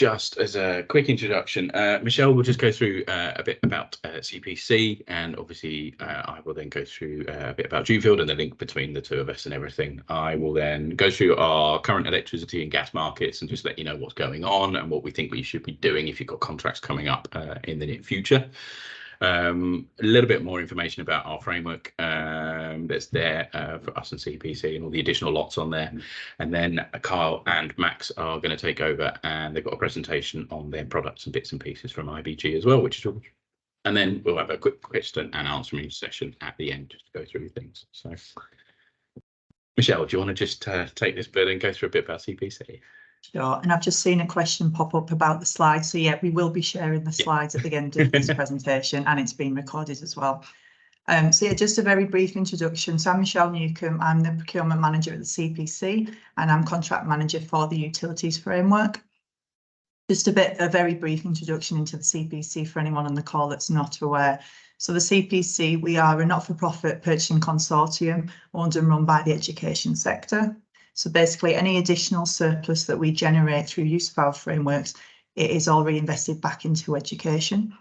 just as a quick introduction, Michelle will just go through a bit about CPC, and obviously I will then go through a bit about Dukefield and the link between the two of us and everything. I will then go through our current electricity and gas markets and just let you know what's going on and what we think we should be doing if you've got contracts coming up in the near future. A little bit more information about our framework that's there for us and CPC and all the additional lots on there. And then Kyle and Max are going to take over, and they've got a presentation on their products and bits and pieces from IBG as well, which is, and then we'll have a quick question and answering session at the end just to go through things. So Michelle, do you want to just take this bit and go through a bit about CPC? Sure, and I've just seen a question pop up about the slides. So yeah, we will be sharing the slides at the end of this presentation, and it's being recorded as well. So yeah, just a very brief introduction. So I'm Michelle Newcomb. I'm the procurement manager at the CPC, and I'm contract manager for the utilities framework. Just a very brief introduction into the CPC for anyone on the call that's not aware. So the CPC, we are a not-for-profit purchasing consortium owned and run by the education sector. So basically any additional surplus that we generate through use of our frameworks, it is all reinvested back into education.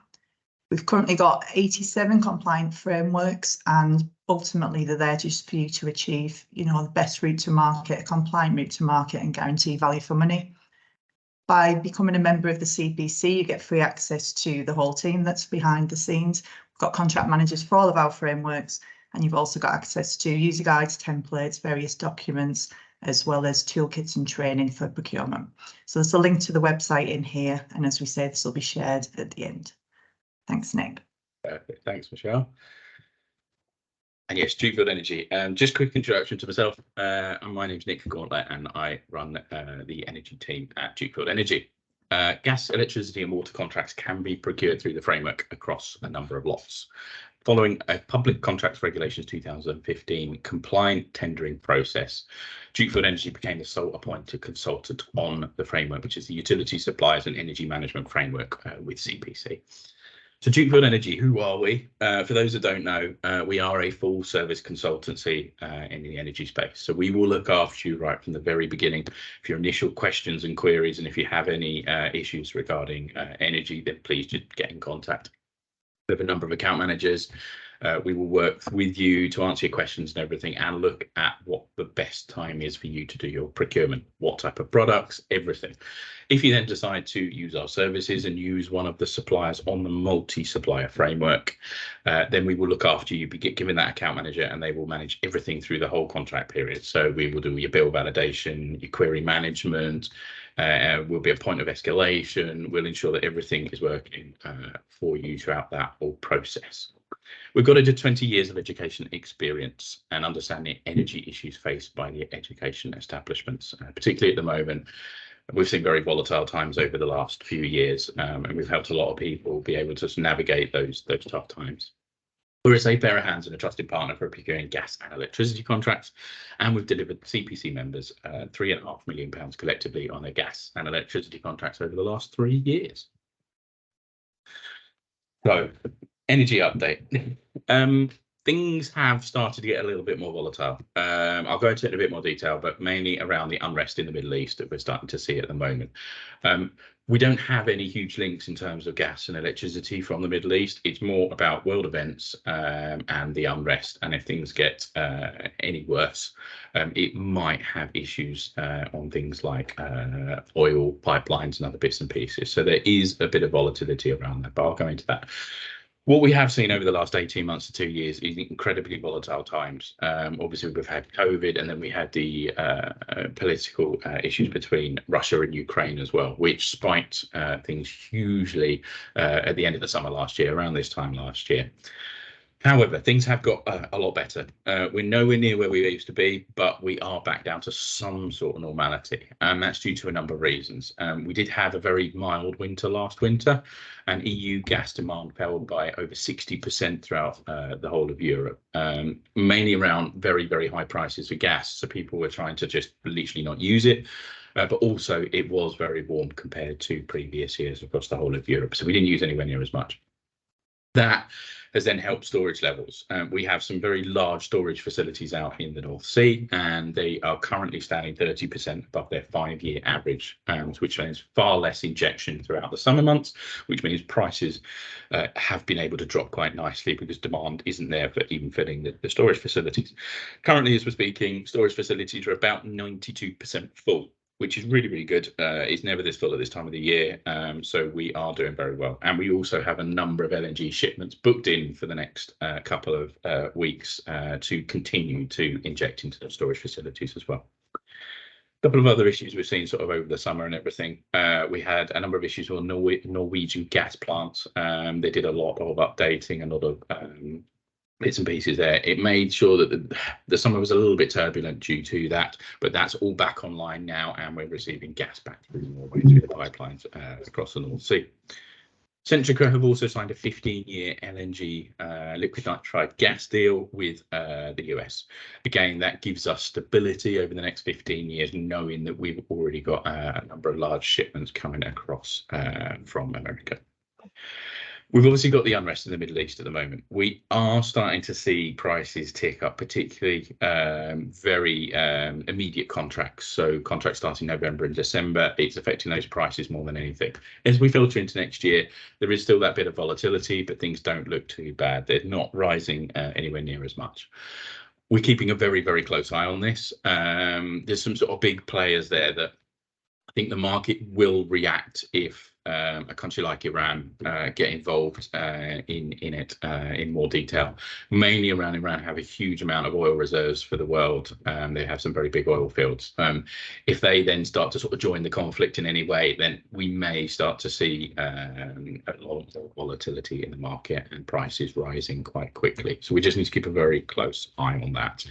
We've currently got 87 compliant frameworks, and ultimately they're there just for you to achieve, you know, the best route to market, a compliant route to market, and guarantee value for money. By becoming a member of the CPC, you get free access to the whole team that's behind the scenes. We've got contract managers for all of our frameworks, and you've also got access to user guides, templates, various documents, as well as toolkits and training for procurement. So there's a link to the website in here, and as we say, this will be shared at the end. Thanks, Nick. Perfect. Thanks, Michelle. And yes, Dukefield Energy. Just a quick introduction to myself. My name's Nick Gauntlett, and I run the energy team at Dukefield Energy. Gas, electricity and water contracts can be procured through the framework across a number of lots. Following a Public Contracts Regulations 2015 compliant tendering process, Dukefield Energy became the sole appointed consultant on the framework, which is the Utility Suppliers and Energy Management Framework with CPC. So Dukefield Energy, who are we? For those that don't know, we are a full service consultancy in the energy space. So we will look after you right from the very beginning for your initial questions and queries. And if you have any issues regarding energy, then please just get in contact. We have a number of account managers. We will work with you to answer your questions and everything, and look at what the best time is for you to do your procurement, what type of products, everything. If you then decide to use our services and use one of the suppliers on the multi-supplier framework, then we will look after you, be given that account manager, and they will manage everything through the whole contract period. So we will do your bill validation, your query management, will be a point of escalation. We'll ensure that everything is working for you throughout that whole process. We've got over 20 years of education experience and understanding energy issues faced by the education establishments, particularly at the moment. We've seen very volatile times over the last few years, and we've helped a lot of people be able to navigate those tough times. We're a safe pair of hands and a trusted partner for procuring gas and electricity contracts, and we've delivered CPC members £3.5 million collectively on their gas and electricity contracts over the last 3 years. So, energy update. Things have started to get a little bit more volatile. I'll go into it in a bit more detail, but mainly around the unrest in the Middle East that we're starting to see at the moment. We don't have any huge links in terms of gas and electricity from the Middle East. It's more about world events and the unrest. And if things get any worse, it might have issues on things like oil pipelines and other bits and pieces. So there is a bit of volatility around that, but I'll go into that. What we have seen over the last 18 months to 2 years is incredibly volatile times. Obviously, we've had COVID, and then we had the political issues between Russia and Ukraine as well, which spiked things hugely at the end of the summer last year, around this time last year. However, things have got a lot better. We're nowhere near where we used to be, but we are back down to some sort of normality, and that's due to a number of reasons. We did have a very mild winter last winter, and EU gas demand fell by over 60% throughout the whole of Europe, mainly around very, very high prices for gas. So people were trying to just literally not use it. But also it was very warm compared to previous years across the whole of Europe. So we didn't use anywhere near as much. That has then helped storage levels. We have some very large storage facilities out in the North Sea, and they are currently standing 30% above their 5-year average, which means far less injection throughout the summer months, which means prices have been able to drop quite nicely because demand isn't there for even filling the storage facilities. Currently, as we're speaking, storage facilities are about 92% full, which is really, really good. It's never this full at this time of the year, so we are doing very well. And we also have a number of LNG shipments booked in for the next couple of weeks to continue to inject into the storage facilities as well. A couple of other issues we've seen sort of over the summer and everything. We had a number of issues with Norwegian gas plants. They did a lot of updating, a lot of bits and pieces there. It made sure that the summer was a little bit turbulent due to that, but that's all back online now, and we're receiving gas back through Norway through the pipelines across the North Sea. Centrica have also signed a 15-year LNG liquid nitride gas deal with the US. Again, that gives us stability over the next 15 years, knowing that we've already got a number of large shipments coming across from America. We've obviously got the unrest in the Middle East at the moment. We are starting to see prices tick up, particularly very immediate contracts. So contracts starting November and December, it's affecting those prices more than anything. As we filter into next year, there is still that bit of volatility, but things don't look too bad. They're not rising anywhere near as much. We're keeping a very, very close eye on this. There's some sort of big players there that I think the market will react if a country like Iran get involved in it in more detail. Mainly around Iran have a huge amount of oil reserves for the world. They have some very big oil fields. If they then start to sort of join the conflict in any way, then we may start to see a lot of volatility in the market and prices rising quite quickly. So we just need to keep a very close eye on that.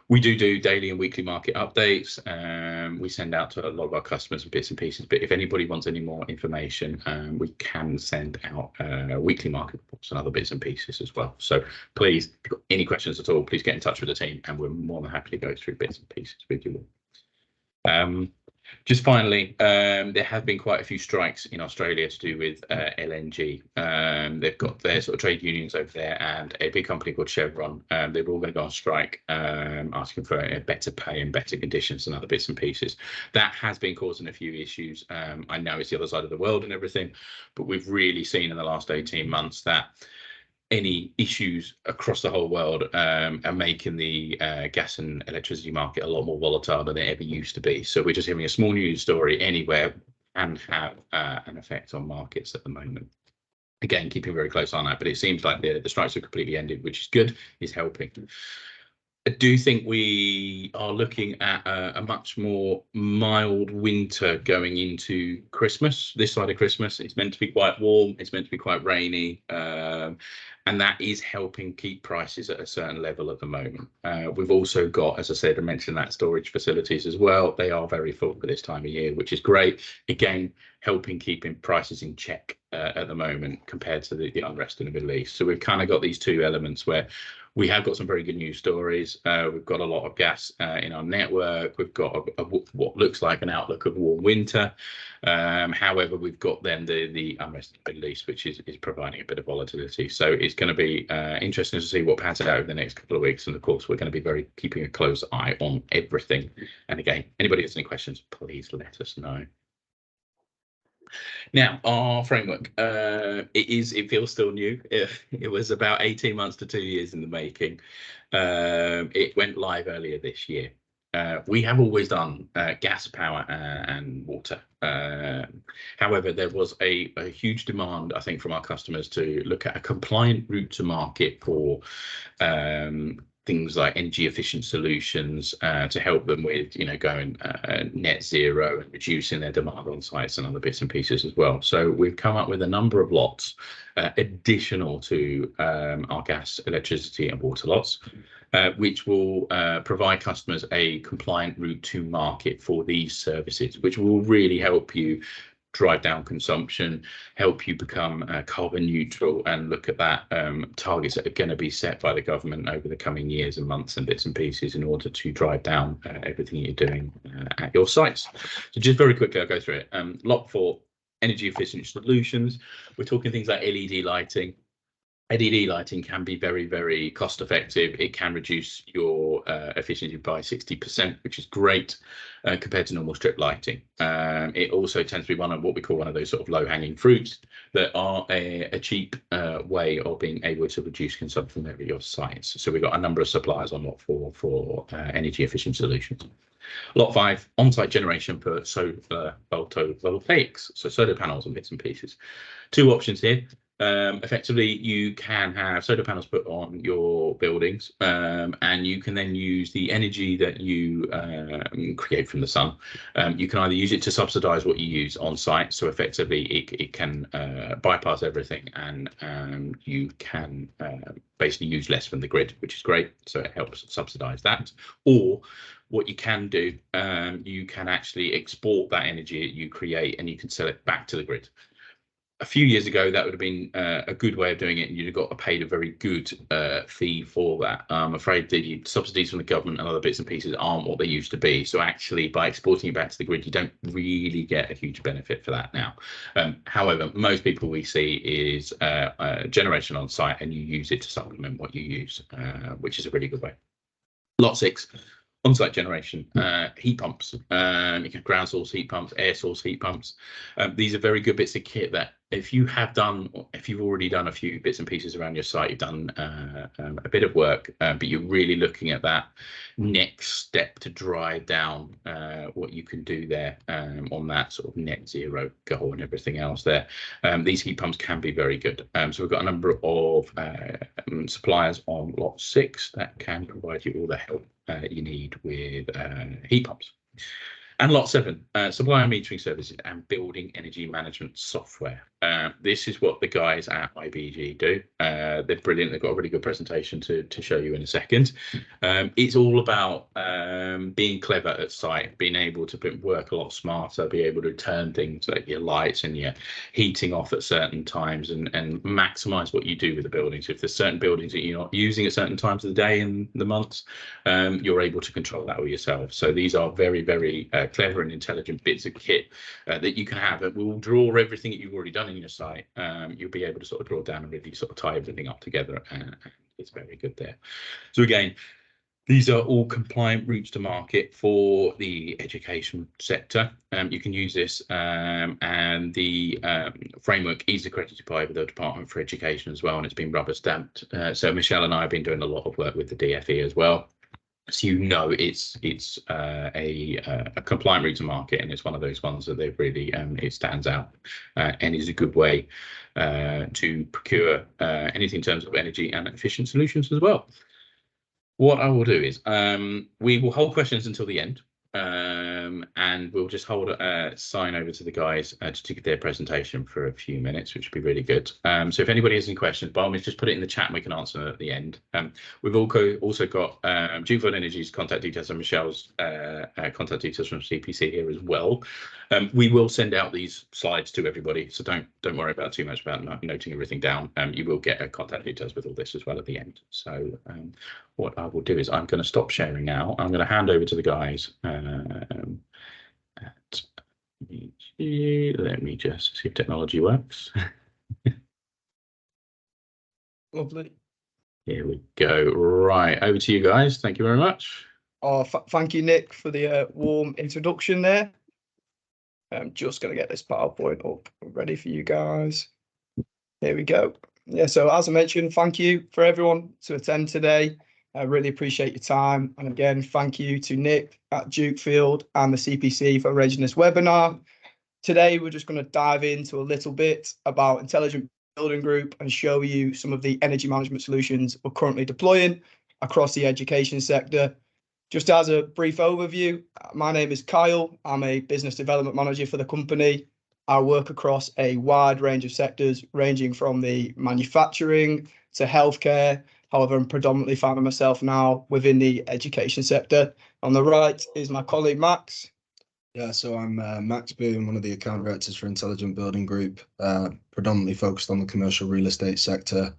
We do daily and weekly market updates. We send out to a lot of our customers and bits and pieces, but if anybody wants any more information, we can send out weekly market reports and other bits and pieces as well. So please, if you've got any questions at all, please get in touch with the team, and we're more than happy to go through bits and pieces with you all. Just finally, there have been quite a few strikes in Australia to do with LNG. They've got their sort of trade unions over there, and a big company called Chevron. They're all going to go on strike, asking for better pay and better conditions and other bits and pieces. That has been causing a few issues. I know it's the other side of the world and everything, but we've really seen in the last 18 months that any issues across the whole world are making the gas and electricity market a lot more volatile than it ever used to be. So we're just hearing a small news story anywhere and have an effect on markets at the moment. Again, keeping a very close eye on that, but it seems like the strikes have completely ended, which is good, is helping. I do think we are looking at a much more mild winter going into Christmas. This side of Christmas, it's meant to be quite warm, it's meant to be quite rainy, and that is helping keep prices at a certain level at the moment. We've also got, as I said, I mentioned that storage facilities as well. They are very full for this time of year, which is great. Again, helping keeping prices in check at the moment compared to the unrest in the Middle East. So we've kind of got these two elements where we have got some very good news stories. We've got a lot of gas in our network. We've got what looks like an outlook of warm winter. However, we've got then the unrest in the Middle East, which is providing a bit of volatility. So it's going to be interesting to see what pans out over the next couple of weeks. And of course, we're going to be keeping a close eye on everything. And again, anybody has any questions, please let us know. Now, our framework, it feels still new. It was about 18 months to 2 years in the making. It went live earlier this year. We have always done gas, power and water. However, there was a huge demand, I think, from our customers to look at a compliant route to market for things like energy efficient solutions to help them with, going net zero and reducing their demand on sites and other bits and pieces as well. So we've come up with a number of lots additional to our gas, electricity and water lots, which will provide customers a compliant route to market for these services, which will really help you drive down consumption, help you become carbon neutral, and look at that targets that are going to be set by the government over the coming years and months and bits and pieces in order to drive down everything you're doing at your sites. So just very quickly, I'll go through it. Lot for energy efficient solutions. We're talking things like LED lighting, LED lighting can be very, very cost effective. It can reduce your efficiency by 60%, which is great compared to normal strip lighting. It also tends to be one we call one of those sort of low hanging fruits that are a cheap way of being able to reduce consumption at your sites. So we've got a number of suppliers on lot for energy efficient solutions. Lot 5, on-site generation for solar photovoltaics, so solar panels and bits and pieces. 2 options here. Effectively, you can have solar panels put on your buildings, and you can then use the energy that you create from the sun. You can either use it to subsidize what you use on site, so effectively it can bypass everything, and you can basically use less from the grid, which is great, so it helps subsidize that. Or what you can do, you can actually export that energy that you create and you can sell it back to the grid. A few years ago, that would have been a good way of doing it, and you'd have got paid a very good fee for that. I'm afraid the subsidies from the government and other bits and pieces aren't what they used to be. So actually, by exporting it back to the grid, you don't really get a huge benefit for that now. However, most people we see is generation on site, and you use it to supplement what you use, which is a really good way. Lot 6. On-site generation, heat pumps. You can have ground source heat pumps, air source heat pumps. These are very good bits of kit that if you've already done a few bits and pieces around your site, you've done a bit of work, but you're really looking at that next step to drive down what you can do there on that sort of net zero goal and everything else there. These heat pumps can be very good. So we've got a number of suppliers on lot 6 that can provide you all the help you need with heat pumps. And lot 7, supplier metering services and building energy management software. This is what the guys at IBG do. They're brilliant. They've got a really good presentation to show you in a second. It's all about being clever at site, being able to work a lot smarter, be able to turn things like your lights and your heating off at certain times and maximize what you do with the buildings. If there's certain buildings that you're not using at certain times of the day and the months, you're able to control that all yourself. So these are very, very clever and intelligent bits of kit that you can have. It will draw everything that you've already done in your site. You'll be able to sort of draw down and really sort of tie everything up together, and it's very good there. So again, these are all compliant routes to market for the education sector. You can use this, and the framework is accredited by the Department for Education as well, and it's been rubber stamped. So Michelle and I have been doing a lot of work with the DFE as well. So it's a compliant route to market, and it's one of those ones that they've really it stands out and is a good way to procure anything in terms of energy and efficient solutions as well. What I will do is we will hold questions until the end, and we'll just hold a sign over to the guys to give their presentation for a few minutes, which would be really good. So if anybody has any questions, by all means, just put it in the chat and we can answer them at the end. We've also got Dukefield Energy's contact details and Michelle's contact details from CPC here as well. We will send out these slides to everybody, so don't worry about too much about noting everything down. You will get contact details with all this as well at the end. So what I will do is I'm going to stop sharing now. I'm going to hand over to the guys. Let me just see if technology works. Lovely. Here we go. Right, over to you guys. Thank you very much. Oh, thank you, Nick, for the warm introduction there. I'm just going to get this PowerPoint up ready for you guys. Here we go. Yeah, so as I mentioned, thank you for everyone to attend today. I really appreciate your time. And again, thank you to Nick at Dukefield and the CPC for arranging this webinar. Today, we're just going to dive into a little bit about Intelligent Building Group and show you some of the energy management solutions we're currently deploying across the education sector. Just as a brief overview, my name is Kyle. I'm a business development manager for the company. I work across a wide range of sectors, ranging from the manufacturing to healthcare. However, I'm predominantly finding myself now within the education sector. On the right is my colleague, Max. Yeah, so I'm Max Boone, one of the account directors for Intelligent Building Group, predominantly focused on the commercial real estate sector.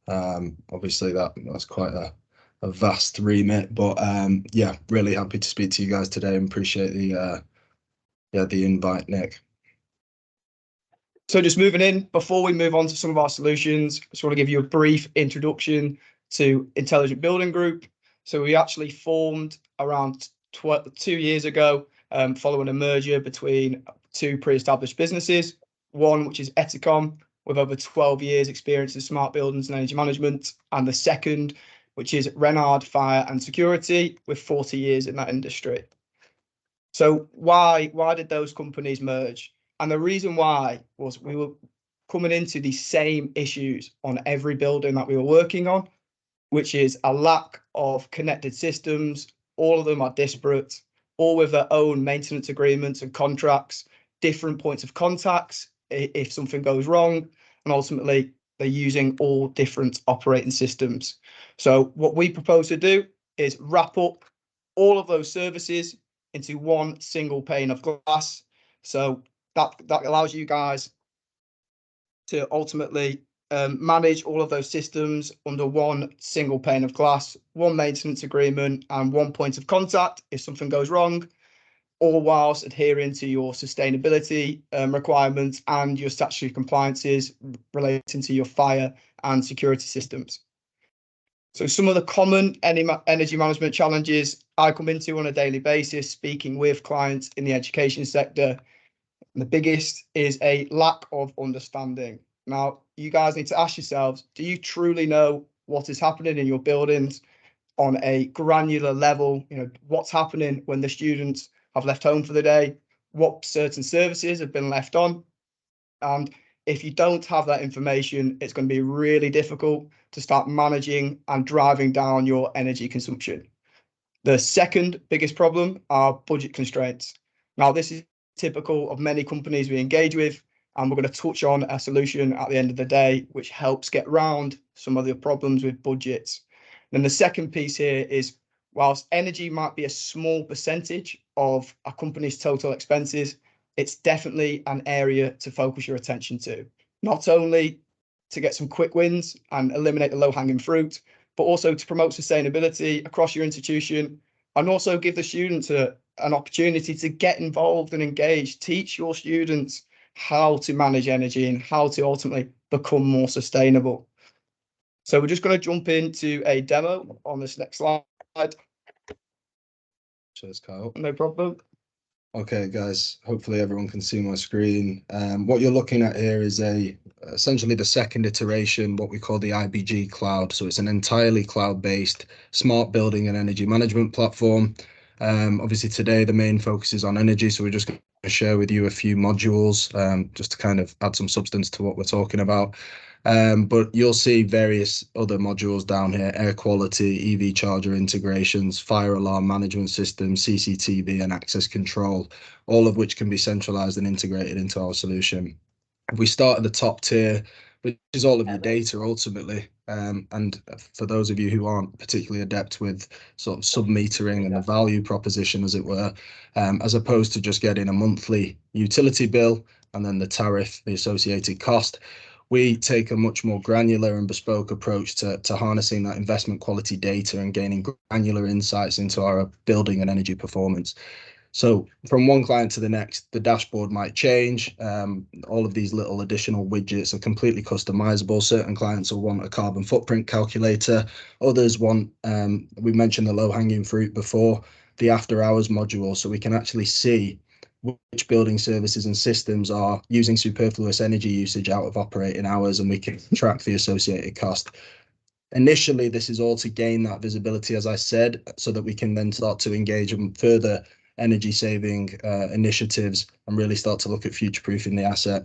Obviously, that's quite a vast remit, but yeah, really happy to speak to you guys today and appreciate the invite, Nick. So just moving in, before we move on to some of our solutions, I just want to give you a brief introduction to Intelligent Building Group. So we actually formed around 2 years ago, following a merger between two pre-established businesses, one which is Eticom, with over 12 years experience in smart buildings and energy management, and the second, which is Renard Fire and Security, with 40 years in that industry. So why did those companies merge? And the reason why was we were coming into the same issues on every building that we were working on, which is a lack of connected systems. All of them are disparate, all with their own maintenance agreements and contracts, different points of contacts if something goes wrong, and ultimately they're using all different operating systems. So what we propose to do is wrap up all of those services into one single pane of glass. So that allows you guys to ultimately manage all of those systems under one single pane of glass, one maintenance agreement, and one point of contact if something goes wrong, all whilst adhering to your sustainability requirements and your statutory compliances relating to your fire and security systems. So some of the common energy management challenges I come into on a daily basis, speaking with clients in the education sector, and the biggest is a lack of understanding. Now, you guys need to ask yourselves, do you truly know what is happening in your buildings on a granular level? You know, what's happening when the students have left home for the day, what certain services have been left on. And if you don't have that information, it's going to be really difficult to start managing and driving down your energy consumption. The second biggest problem are budget constraints. Now, this is typical of many companies we engage with, and we're going to touch on a solution at the end of the day, which helps get around some of the problems with budgets. And the second piece here is, whilst energy might be a small percentage of a company's total expenses, it's definitely an area to focus your attention to, not only to get some quick wins and eliminate the low-hanging fruit, but also to promote sustainability across your institution, and also give the students an opportunity to get involved and engage, teach your students how to manage energy and how to ultimately become more sustainable. So we're just going to jump into a demo on this next slide. Cheers, Kyle. No problem. Okay, guys, hopefully everyone can see my screen. What you're looking at here is essentially the second iteration, what we call the IBG Cloud. So it's an entirely cloud-based smart building and energy management platform. Obviously today the main focus is on energy, so we're just going to share with you a few modules just to kind of add some substance to what we're talking about. But you'll see various other modules down here: air quality, EV charger integrations, fire alarm management systems, CCTV and access control, all of which can be centralized and integrated into our solution. If we start at the top tier, which is all of your data ultimately, and for those of you who aren't particularly adept with sort of sub-metering and the value proposition, as it were, as opposed to just getting a monthly utility bill and then the tariff, the associated cost, we take a much more granular and bespoke approach to harnessing that investment quality data and gaining granular insights into our building and energy performance. So from one client to the next, the dashboard might change. All of these little additional widgets are completely customizable. Certain clients will want a carbon footprint calculator. Others want, we mentioned the low-hanging fruit before, the after hours module, so we can actually see which building services and systems are using superfluous energy usage out of operating hours, and we can track the associated cost. Initially, this is all to gain that visibility, as I said, so that we can then start to engage in further energy saving initiatives and really start to look at future-proofing the asset.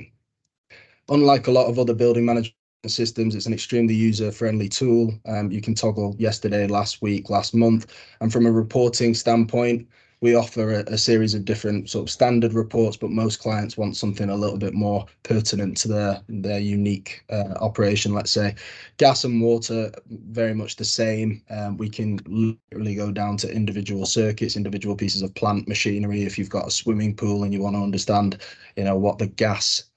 Unlike a lot of other building management systems, it's an extremely user-friendly tool. You can toggle yesterday, last week, last month, and from a reporting standpoint, we offer a series of different sort of standard reports, but most clients want something a little bit more pertinent to their unique operation. Let's say gas and water, very much the same. We can literally go down to individual circuits, individual pieces of plant machinery. If you've got a swimming pool and you want to understand, you know, what the gas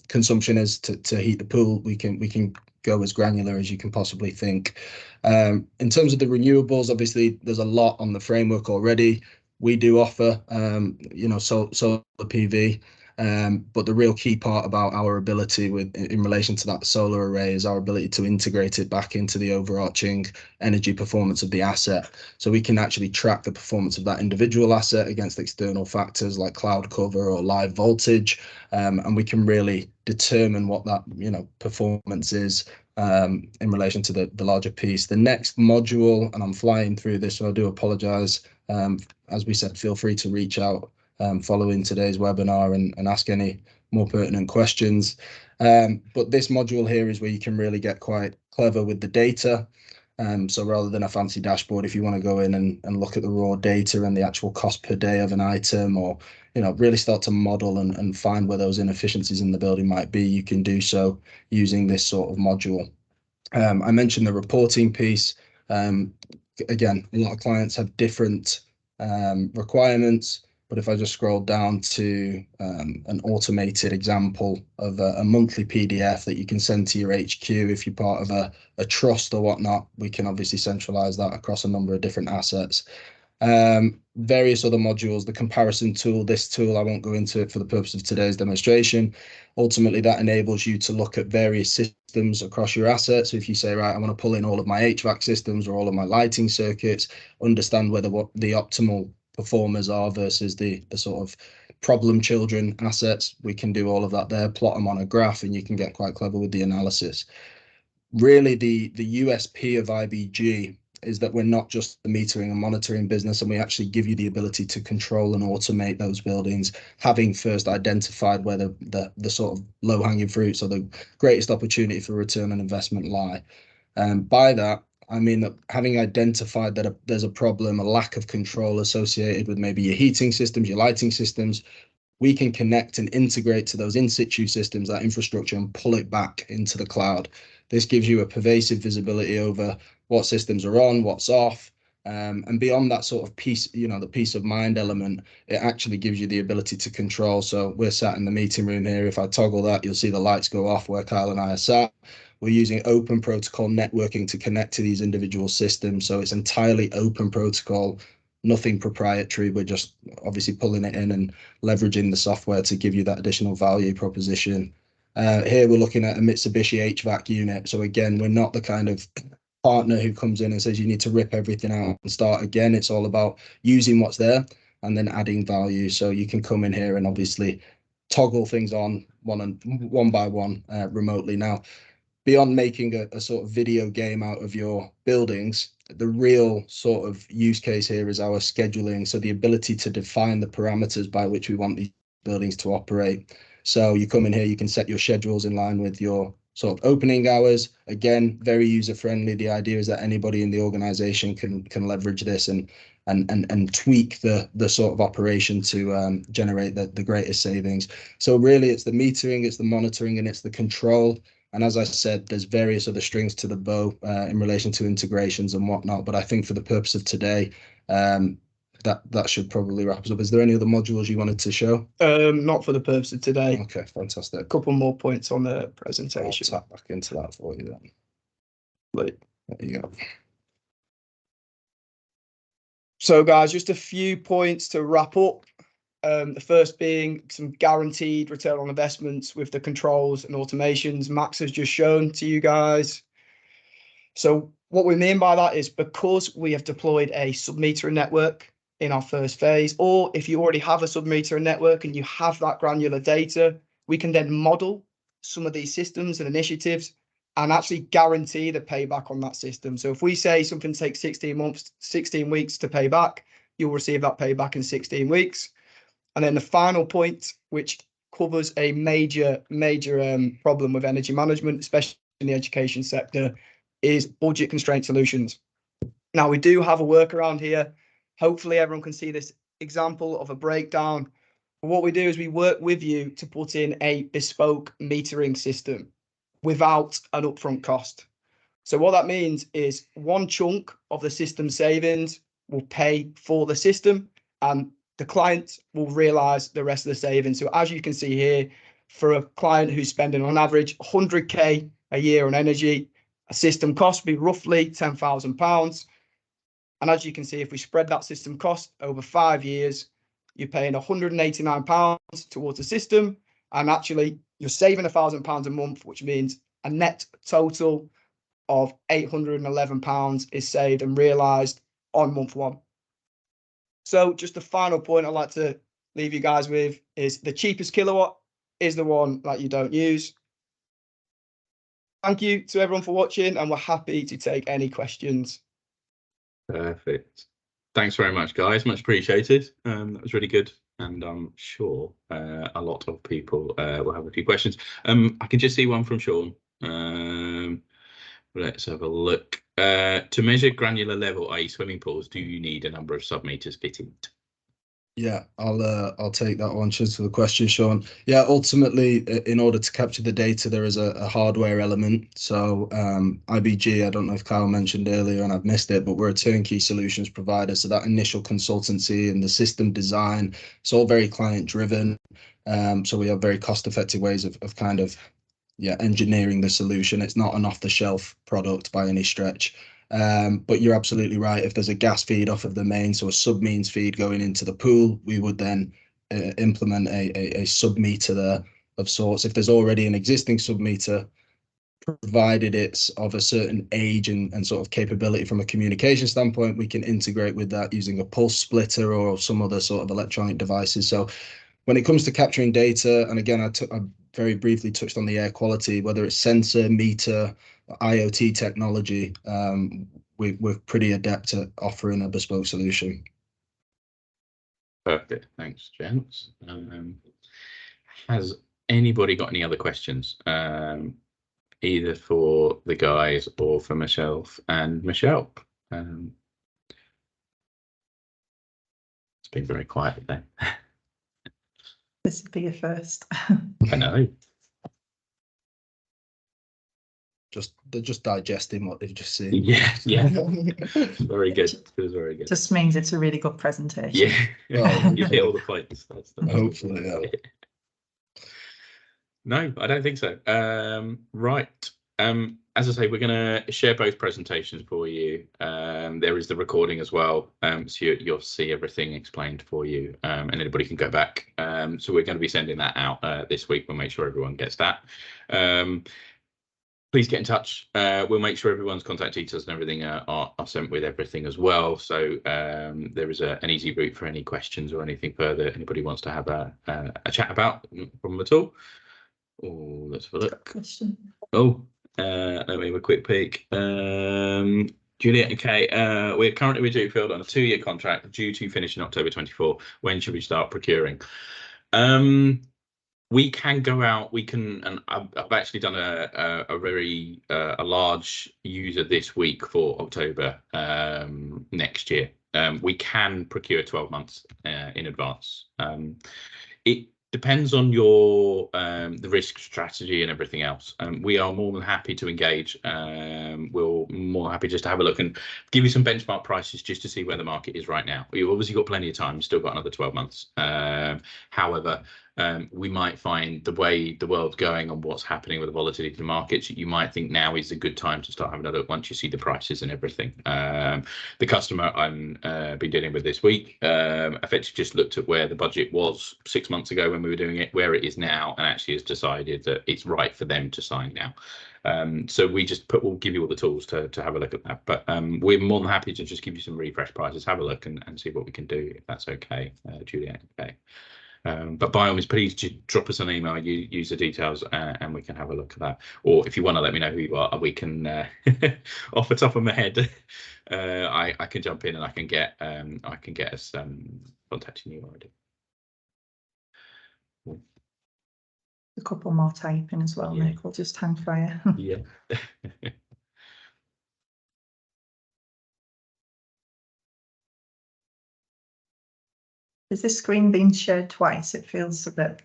consumption is to heat the pool, we can go as granular as you can possibly think. In terms of the renewables, obviously there's a lot on the framework already. We do offer, you know, solar PV, But the real key part about our ability in relation to that solar array is our ability to integrate it back into the overarching energy performance of the asset. So we can actually track the performance of that individual asset against external factors like cloud cover or live voltage, and we can really determine what that performance is in relation to the larger piece. The next module, and I'm flying through this, so I do apologize. As we said, feel free to reach out following today's webinar and ask any more pertinent questions. But this module here is where you can really get quite clever with the data. So rather than a fancy dashboard, if you want to go in and look at the raw data and the actual cost per day of an item, or really start to model and find where those inefficiencies in the building might be, you can do so using this sort of module. I mentioned the reporting piece. Again, a lot of clients have different requirements, but if I just scroll down to an automated example of a monthly PDF that you can send to your HQ, if you're part of a trust or whatnot, we can obviously centralize that across a number of different assets. Various other modules, the comparison tool, this tool, I won't go into it for the purpose of today's demonstration. Ultimately, that enables you to look at various systems across your assets. So if you say, right, I want to pull in all of my HVAC systems or all of my lighting circuits, understand what the optimal performers are versus the sort of problem children assets, we can do all of that there, plot them on a graph, and you can get quite clever with the analysis. Really, the USP of IBG is that we're not just the metering and monitoring business, and we actually give you the ability to control and automate those buildings, having first identified where the sort of low-hanging fruits or the greatest opportunity for return on investment lie. By that, I mean that having identified that there's a problem, a lack of control associated with maybe your heating systems, your lighting systems, we can connect and integrate to those in situ systems, that infrastructure, and pull it back into the cloud. This gives you a pervasive visibility over what systems are on, what's off, and beyond that sort of peace, the peace of mind element, it actually gives you the ability to control. So we're sat in the meeting room here. If I toggle that, you'll see the lights go off where Kyle and I are sat. We're using open protocol networking to connect to these individual systems. So it's entirely open protocol, nothing proprietary. We're just obviously pulling it in and leveraging the software to give you that additional value proposition. Here we're looking at a Mitsubishi HVAC unit. So again, we're not the kind of partner who comes in and says you need to rip everything out and start again. It's all about using what's there and then adding value. So you can come in here and obviously toggle things on one by one remotely. Now, beyond making a sort of video game out of your buildings, the real sort of use case here is our scheduling. So the ability to define the parameters by which we want these buildings to operate. So you come in here, you can set your schedules in line with your sort of opening hours. Again, very user friendly. The idea is that anybody in the organization can leverage this and tweak the sort of operation to generate the greatest savings. So really, it's the metering, it's the monitoring, and it's the control. And as I said, there's various other strings to the bow in relation to integrations and whatnot. But I think for the purpose of today, that should probably wrap us up. Is there any other modules you wanted to show? Not for the purpose of today. Okay, fantastic. A couple more points on the presentation. I'll tap back into that for you then. Right. There you go. So guys, just a few points to wrap up. The first being some guaranteed return on investments with the controls and automations Max has just shown to you guys. So what we mean by that is because we have deployed a sub-metering network in our first phase, or if you already have a sub-metering network and you have that granular data, we can then model some of these systems and initiatives and actually guarantee the payback on that system. So if we say something takes 16 weeks to pay back, you'll receive that payback in 16 weeks. And then the final point, which covers a major problem with energy management, especially in the education sector, is budget constraint solutions. Now, we do have a workaround here. Hopefully everyone can see this example of a breakdown. But what we do is we work with you to put in a bespoke metering system without an upfront cost. So what that means is one chunk of the system savings will pay for the system, and the client will realize the rest of the savings. So as you can see here, for a client who's spending on average 100k a year on energy, a system cost would be roughly £10,000. And as you can see, if we spread that system cost over 5 years, you're paying £189 towards the system, and actually you're saving £1,000 a month, which means a net total of £811 is saved and realised on month one. So just the final point I'd like to leave you guys with is the cheapest kilowatt is the one that you don't use. Thank you to everyone for watching, and we're happy to take any questions. Perfect. Thanks very much, guys. Much appreciated. That was really good, and I'm sure a lot of people will have a few questions. I can just see one from Sean. Let's have a look. To measure granular level, i.e. swimming pools, do you need a number of sub-meters fitted? Yeah, I'll take that one. Cheers for the question, Sean. Yeah, ultimately, in order to capture the data, there is a hardware element. So IBG, I don't know if Kyle mentioned earlier and I've missed it, but we're a turnkey solutions provider. So that initial consultancy and the system design, it's all very client driven. So we have very cost-effective ways of kind of engineering the solution. It's not an off-the-shelf product by any stretch. But you're absolutely right. If there's a gas feed off of the main, so a sub-means feed going into the pool, we would then implement a sub-meter there of sorts. If there's already an existing sub-meter, provided it's of a certain age and sort of capability from a communication standpoint, we can integrate with that using a pulse splitter or some other sort of electronic devices. So when it comes to capturing data, and again, I very briefly touched on the air quality, whether it's sensor, meter, IoT technology, we're pretty adept at offering a bespoke solution. Perfect. Thanks, gents. Has anybody got any other questions, either for the guys or for myself and Michelle? It's been very quiet today. This would be your first. I know. They're just digesting what they've just seen. Yeah. Very good. It was very good. Just means it's a really good presentation. Yeah. Well, You hit all the points. That's the hopefully, yeah. No, I don't think so. Right. As I say, we're going to share both presentations for you. There is the recording as well, so you'll see everything explained for you, and anybody can go back. So we're going to be sending that out this week. We'll make sure everyone gets that. Please get in touch. We'll make sure everyone's contact details and everything are sent with everything as well. So there is an easy route for any questions or anything further anybody wants to have a chat about. No problem at all. Oh, let's have a look. Question. Oh, let me have a quick peek. Juliet, okay. We're currently with Dukefield on a 2-year contract due to finish in October 24. When should we start procuring? We can go out. We can, and I've actually done a very large user this week for October next year. We can procure 12 months in advance. It depends on your the risk strategy and everything else. We are more than happy to engage. We're more than happy just to have a look and give you some benchmark prices just to see where the market is right now. You've obviously got plenty of time. You've still got another 12 months. However, we might find the way the world's going and what's happening with the volatility of the markets, you might think now is a good time to start having a look once you see the prices and everything. The customer I've been dealing with this week effectively just looked at where the budget was 6 months ago when we were doing it, where it is now, and actually has decided that it's right for them to sign now. So we'll give you all the tools to have a look at that. But we're more than happy to just give you some refresh prices, have a look and see what we can do, if that's okay, Juliet. Okay. But by all means, please drop us an email, use the details, and we can have a look at that. Or if you want to let me know who you are, we can, off the top of my head, I can jump in and I can get us contacting you already. A couple more typing as well, Yeah. Nick. We'll just hang fire. Yeah. Is this screen being shared twice? It feels a bit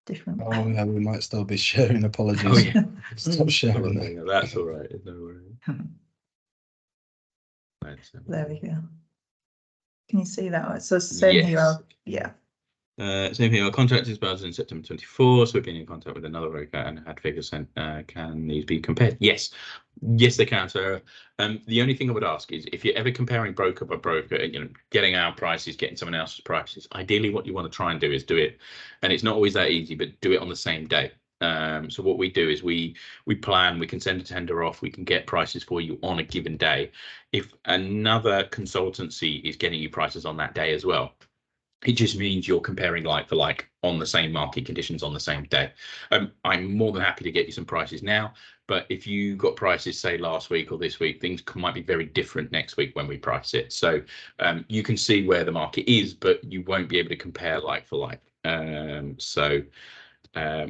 different. Oh yeah, we might still be sharing. Apologies. Oh yeah. Stop sharing that. No, that's all right. No worries. There we go. Can you see that? So same Yes. here. Yeah. Same here. Our contract expires in September 24, so we've been in contact with another broker and had figures sent. Can these be compared? Yes, yes, they can. So the only thing I would ask is if you're ever comparing broker by broker, getting our prices, getting someone else's prices, ideally what you want to try and do is do it, and it's not always that easy, but do it on the same day. So what we do is we plan, we can send a tender off, we can get prices for you on a given day. If another consultancy is getting you prices on that day as well, it just means you're comparing like for like on the same market conditions on the same day. I'm more than happy to get you some prices now, but if you got prices say last week or this week, things might be very different next week when we price it. So you can see where the market is, but you won't be able to compare like for like.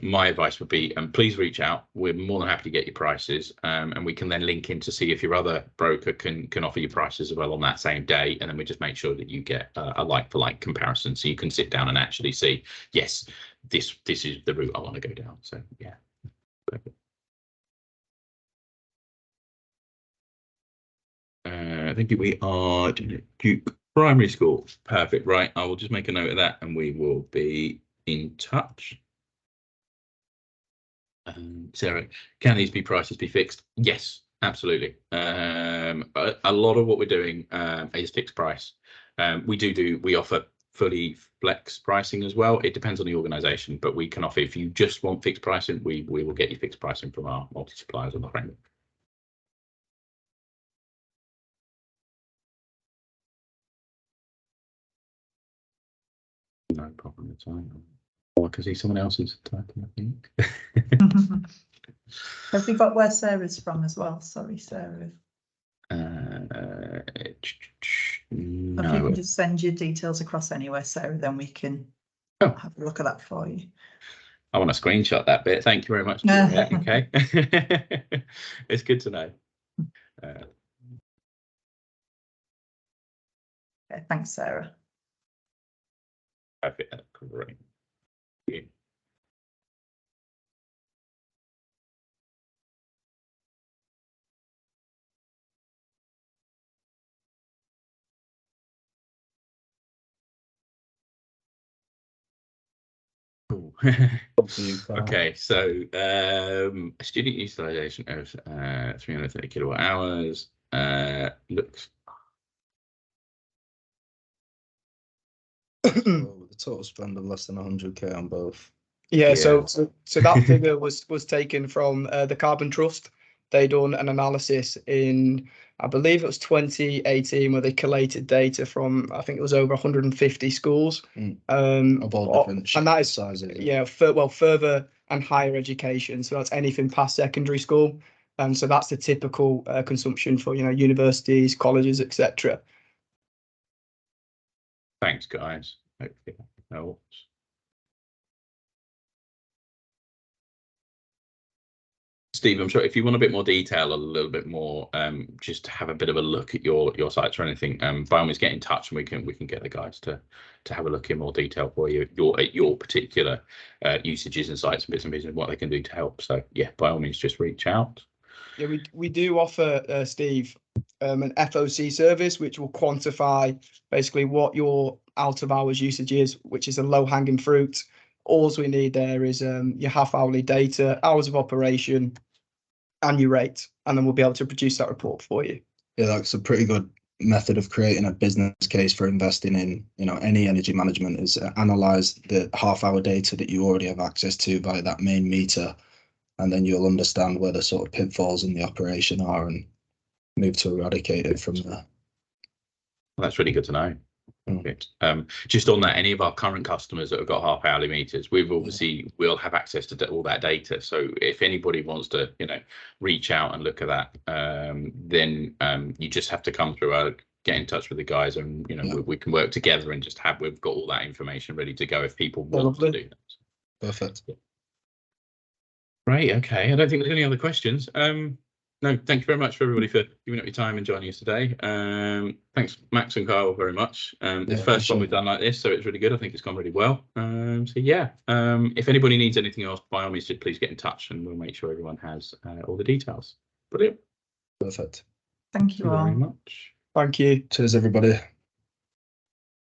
My advice would be, please reach out. We're more than happy to get your prices, and we can then link in to see if your other broker can offer you prices as well on that same day, and then we just make sure that you get a like-for-like comparison, so you can sit down and actually see, yes, this is the route I want to go down. So yeah. Perfect. I think we are Duke Primary School. Perfect. Right. I will just make a note of that, and we will be in touch. Sarah, can these prices be fixed? Yes, absolutely. A lot of what we're doing is fixed price. We offer fully flex pricing as well. It depends on the organisation, but we can offer, if you just want fixed pricing, we will get you fixed pricing from our multi-suppliers on the framework. No problem at all. Oh, I can see someone else is typing, I think. Have we got where Sarah's from as well? Sorry, Sarah. No. If you can just send your details across anywhere, Sarah, then we can have a look at that for you. I want to screenshot that bit. Thank you very much. Okay. It's good to know. Okay, thanks, Sarah. Perfect. Great. Yeah. Cool. Okay, so student utilization of 330 kilowatt hours looks. The total spend of less than 100k on both. Yeah, so that figure was taken from the Carbon Trust. They done an analysis in, I believe it was 2018, where they collated data from, I think it was over 150 schools. Of all different and that is sizes. Yeah, further and higher education. So that's anything past secondary school. And so that's the typical consumption for universities, colleges, etc. Thanks, guys. Hopefully that helps. Steve, I'm sure if you want a bit more detail, a little bit more, just to have a bit of a look at your sites or anything, by all means get in touch and we can get the guys to have a look in more detail for you at your particular usages and sites and bits and pieces and what they can do to help. So yeah, by all means just reach out. Yeah, we do offer, Steve, an FOC service which will quantify basically what your out of hours usage is, which is a low hanging fruit. All we need there is your half hourly data, hours of operation, and your rate, and then we'll be able to produce that report for you. Yeah, that's a pretty good method of creating a business case for investing in any energy management, is analyze the half hour data that you already have access to by that main meter, and then you'll understand where the sort of pitfalls in the operation are and move to eradicate it from there. Well, that's really good to know. Just on that, any of our current customers that have got half hourly meters, we'll have access to all that data. So if anybody wants to reach out and look at that, then you just have to come through get in touch with the guys, and we can work together and just we've got all that information ready to go if people want to do that. Perfect. Right, okay, I don't think there's any other questions. No, thank you very much for everybody for giving up your time and joining us today. Thanks, Max and Kyle, very much. It's the first one we've done like this, so it's really good. I think it's gone really well. So yeah, if anybody needs anything else, by all means, just please get in touch and we'll make sure everyone has all the details. Brilliant. Perfect. Thank you all very much. Thank you. Cheers, everybody.